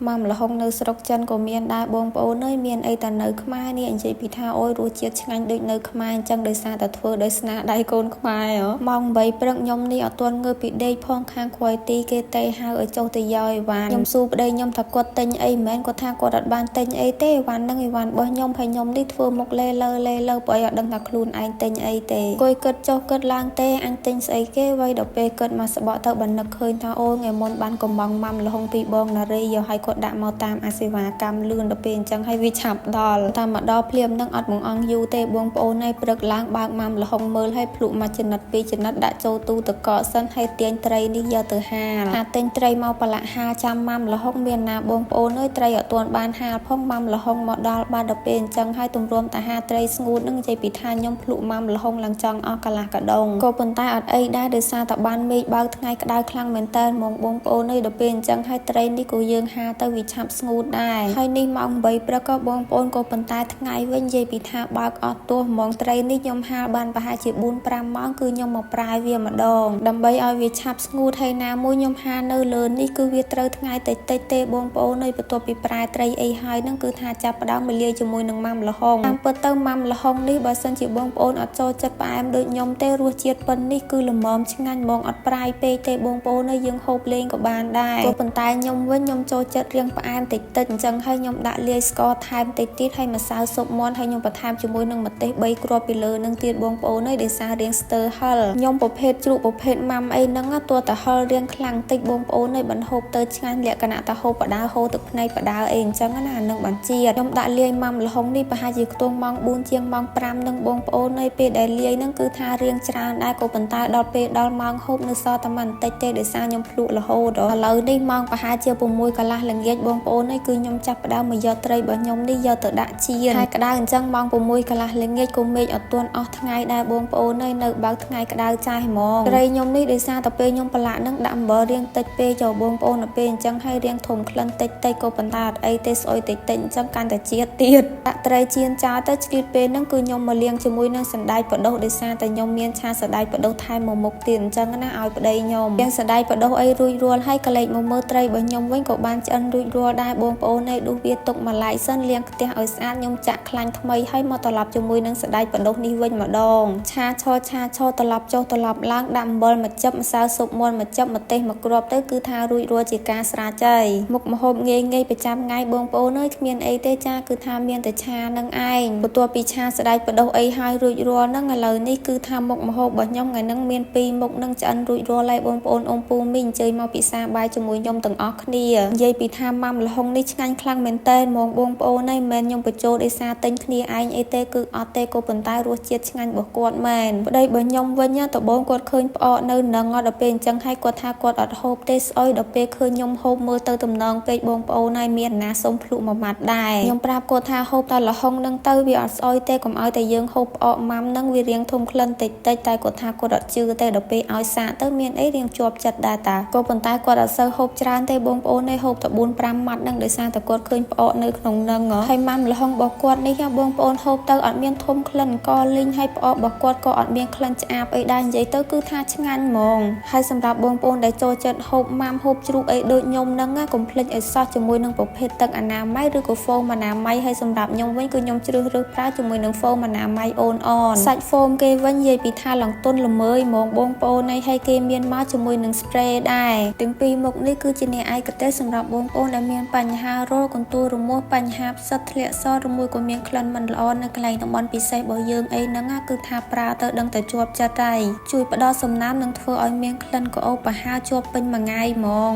ម៉ាំល្ហុងនៅស្រុកចិនក៏មានដែរបងប្អូនអើយមានអីតែនៅខ្មែរនេះអញ្ជើញពីថាអូយរសជាតិឆ្ងាញ់ដូចនៅខ្មែរអញ្ចឹងដោយសារតែធ្វើដោយស្នាដៃកូនខ្មែរម៉ោង8ព្រឹកខ្ញុំនេះអត់ទាន់ងើបពីដេកផងខាងខ្វយទីគេទេហៅឲ្យចុះទៅយកអីវ៉ាន់ខ្ញុំសួរប្តីខ្ញុំថាគាត់ទិញអីមែនគាត់ថាគាត់អត់បានទិញអីទេអីវ៉ាន់ហ្នឹងអីវ៉ាន់របស់ខ្ញុំហើយខ្ញុំនេះធ្វើមុខលេលើព្រោះអីអត់ដឹងថាខ្លួនឯងទិញអីទេគួយគិតចុះគិតឡើងទេអញទិញស្អីគេវ៉ៃដល់ពេលគិតមកស្បក់ទៅបាននឹកឃើញថាអូថ្ងៃមុនបានកំងម៉ាំល្ហុងពីបងណារីយកឲ្យគាត់ដាក់មកតាមអាសេវាកម្មលឿនដល់ពេលអញ្ចឹងឲ្យវាឆាប់ដល់តាមមកដល់ភ្លាមនឹងអត់បងអង្គយូរទេបងប្អូនហើយព្រឹកឡើងបើកម៉ាំល្ហុងមើលឲ្យភ្លុកមួយចំណិតពីរចំណិតដាក់ចូលទូទឹកកកសិនហើយទាញត្រីនេះយកទៅហាលទិញត្រីមកប្រឡាក់ហាលចាំម៉ាំល្ហុងមានណាបងប្អូនអើយត្រីអត់ទាន់បានហាលផងម៉ាំល្ហុងមកដល់បានដល់ពេលអញ្ចឹងហើយទម្រាំតាហាត្រីស្ងួតនឹងនិយាយពីថាខ្ញុំភ្លុកម៉ាំល្ហុងឡើងចង់អស់កន្លះកដងក៏ប៉ុន្តែអត់អីដែរដោយសារតែបានមេឃបើកថ្ងៃក្តៅខ្លាំងមែនតើហ្មងបងប្អូនអើយដល់ពេលអញ្ចឹងហើយត្រីនេះក៏យើងហាលទៅវាឆាប់ស្ងួតដែរហើយនេះម៉ោង8ព្រឹកក៏បងប្អូនក៏ប៉ុន្តែថ្ងៃវិញនិយាយពីថាបើកអស់ទោះហ្មងត្រីនេះខ្ញុំហាលបានប្រហែលជា4-5ម៉ោងគឺខ្ញុំមកប្រាយវាម្ដងដើម្បីឲ្យវាឆាប់ស្ងួតហើយណាមួយខ្ញុំហាលនៅលើនេះគឺវាត្រូវថ្ងៃតិចទេបងប្អូនអើយបន្ទាប់ពីប្រាយត្រីអីហើយហ្នឹងគឺថាចាប់ផ្ដើមមកលាយជាមួយនឹងម៉ាំល្ហុងតាមពិតទៅម៉ាំល្ហុងនេះបើសិនជាបងប្អូនអត់ចូលចិត្តផ្អែមដូចខ្ញុំទេរសជាតិប៉ុននេះគឺល្មមឆ្ងាញ់ហ្មងអត់ប្រាយពេកទេបងប្អូនអើយយើងហូបលេងក៏បានដែរក៏ប៉ុន្តែខ្ញុំវិញខ្ញុំចូលចិត្តរៀងផ្អែមតិចអញ្ចឹងហើយខ្ញុំដាក់លាយស្ករថែមតិចទៀតហើយម្សៅស៊ុបមាន់ហើយខ្ញុំបន្ថែមជាមួយនឹងម្ទេស3គ្រាប់ពីលើនឹងទៀតបងប្អូនអើយដោយសាររៀងស្ទើហិលខ្ញុំប្រភេទជ្រូកប្រភេទម៉ាំអីហ្នឹងទោះតែហិលរៀងខ្លាំងតិចបងប្អូនអើយបានហូបទៅឆ្ងាញ់លក្ខណៈតែហូបបដាហូរទឹកភ្នែកបដាអីអញ្ចឹងណានឹងបានជាតិខ្ញុំដាក់លាយម៉ាំល្ហុងនេះប្រហែលជាខ្ទង់ម៉ោង4ជាងម៉ោង5នឹងបងប្អូនអើយពេលដែលលាយហ្នឹងគឺថារៀងច្រើនដែរក៏ប៉ុន្តែដល់ពេលដល់ម៉ោងហូបនៅសល់តែបន្តិចទេដោយសារខ្ញុំភ្លក់រហូតឥឡូវនេះម៉ោងប្រហែលជា6កន្លះល្ងាចបងប្អូនអើយគឺខ្ញុំចាប់ផ្ដើមមកយកត្រីរបស់ខ្ញុំនេះយកទៅដាក់ចៀនហើយក្តៅអញ្ចឹងម៉ោង6កន្លះល្ងាចក៏មេឃអត់ទាន់អស់ថ្ងៃដែរបងប្អូនអើយនៅបើកថ្ងៃក្តៅចាស់ហ្មងត្រីខ្ញុំនេះដោយសារតែពេលខ្ញុំប្រឡាក់ហ្នឹងដាក់អំបិលរៀងតិចពេកចូលបងប្អូនទៅពេលអញ្ចឹងហើយរៀងធំក្លិនតិចក៏ប៉ុន្តែអត់អីទេស្អុយតិចអញ្ចឹងកាន់តែជាតិទៀតដាក់ត្រីចៀនចោលទៅឆ្លៀតពេលហ្នឹងគឺខ្ញុំមកលាងជាមួយនឹងសណ្ដែកបដោះដោយសារតែខ្ញុំមានឆាសណ្ដែកបដោះថែមមួយមុខទៀតអញ្ចឹងណាឲ្យប្តីខ្ញុំលាងសណ្ដែកបដោះអីរួចរាល់ហើយកលេចមកមើលត្រីរបស់ខ្ញុំវិញក៏បានឆ្អិនរួចរាល់ដែរបងប្អូនឯងដួសវាទុកមួយឡែកសិនលាងខ្ទះឲ្យស្អាតខ្ញុំចាក់ខ្លាញ់ថ្មីហើយមកត្រឡប់ជាមួយនឹងសណ្ដែកបដោះនេះវិញម្ដងឆាឆត្រឡប់ចុះត្រឡប់ឡើងដាក់អំបិលមួយចិបម្សៅស៊ុបមាន់មួយចិបម្ទេសមួយគ្រាប់ទៅគឺថារួចរាល់ជាការស្រេចហើយមុខម្ហូបងាយប្រចាំថ្ងៃបងប្អូនអើយគ្មានអីទេចាគឺថាមានតែឆានឹងឯងបន្ទាប់ពីឆាសណ្ដែកបដោះអីហើយរួចរាល់ហ្នឹងឥឡូវនេះគឺថាមុខម្ហូបរបស់ខ្ញុំថ្ងៃហ្នឹងមាន2មុខនឹងឆ្អិនរួចរាល់ហើយបងប្អូនអ៊ំពូមីងអញ្ជើញមកពិសាបាយជាមួយខ្ញុំទាំងអស់គ្នានិយាយពីថាម៉ាំល្ហុងនេះឆ្ងាញ់ខ្លាំងមែនតើហ្មងបងប្អូនអើយមិនខ្ញុំបញ្ចូលដោយសារទិញគ្នាឯងអីទេគឺអត់ទេក៏ប៉ុន្តែរសជាតិឆ្ងាញ់របស់គាត់មែនប្តីរបស់ខ្ញុំវិញតបងគាត់ឃើញផ្អកនៅនឹងដល់ពេលអញ្ចឹងហើយគាត់ថាគាត់អត់ហូបទេស្អុយដល់ពេលឃើញខ្ញុំហូបមើលទៅតំណងពេកបងប្អូនហើយមានណាសុំភ្លុកមួយម៉ាត់ដែរខ្ញុំប្រាប់គាត់ថាហូបតែល្ហុងនឹងទៅវាអត់ស្អុយទេកុំឲ្យតែយើងហូបផ្អកម៉ាំនឹងវារៀងធំក្លិនតិចតែគាត់ថាគាត់អត់ជឿទេដល់ពេលឲ្យសាកទៅមានអីរៀងជាប់ចិត្តដែរតាក៏ប៉ុន្តែគាត់អត់សូវហូបច្រើនទេបងប្អូនឯងហូបតែ4-5ម៉ាត់នឹងដោយសារតែគាត់ឃើញផ្អកនៅក្នុងនឹងហើយម៉ាំល្ហុងរបស់គាត់នេះបងប្អូនហូបទៅអត់មានធំក្លិនកលីងហើយផ្អករបស់គាត់ក៏អត់មានក្លិនឆ្អាបអីដែរនិយាយទៅគឺថាឆ្ងាញ់ហ្មងហើយសម្រាប់បងប្អូនដែលចូលចិត្តហូបម៉ាំហូបជ្រូកអីដូចខ្ញុំហ្នឹងកុំភ្លេចឲ្យសោះជាមួយនឹងប្រភេទទឹកអនាម័យឬក៏ហ្វូមអនាម័យហើយសម្រាប់ខ្ញុំវិញគឺខ្ញុំជ្រើសរើសប្រើជាមួយនឹងហ្វូមអនាម័យអូនសាច់ហ្វូមគេវិញនិយាយពីថាឡើងទន់ល្មើយហ្មងបងប្អូនហើយគេមានមកជាមួយនឹង spray ដែរទាំងពីរមុខនេះគឺជាអ្នកឯកទេសសម្រាប់បងប្អូនដែលមានបញ្ហារោគកន្ទួលរមាស់បញ្ហាផ្សិតធ្លាក់សឬមួយក៏មានក្លិនមិនល្អនៅកន្លែងតំបន់ពិសេសរបស់យើងអីហ្នឹងគឺថាប្រើទៅដឹងតែជាប់ចិត្តហើយជួយផ្ដល់សំណើមនិងធ្វើឲ្យមានក្លិនក្រអូបប្រហើរជាប់ពេញមួយថ្ងៃហ្មង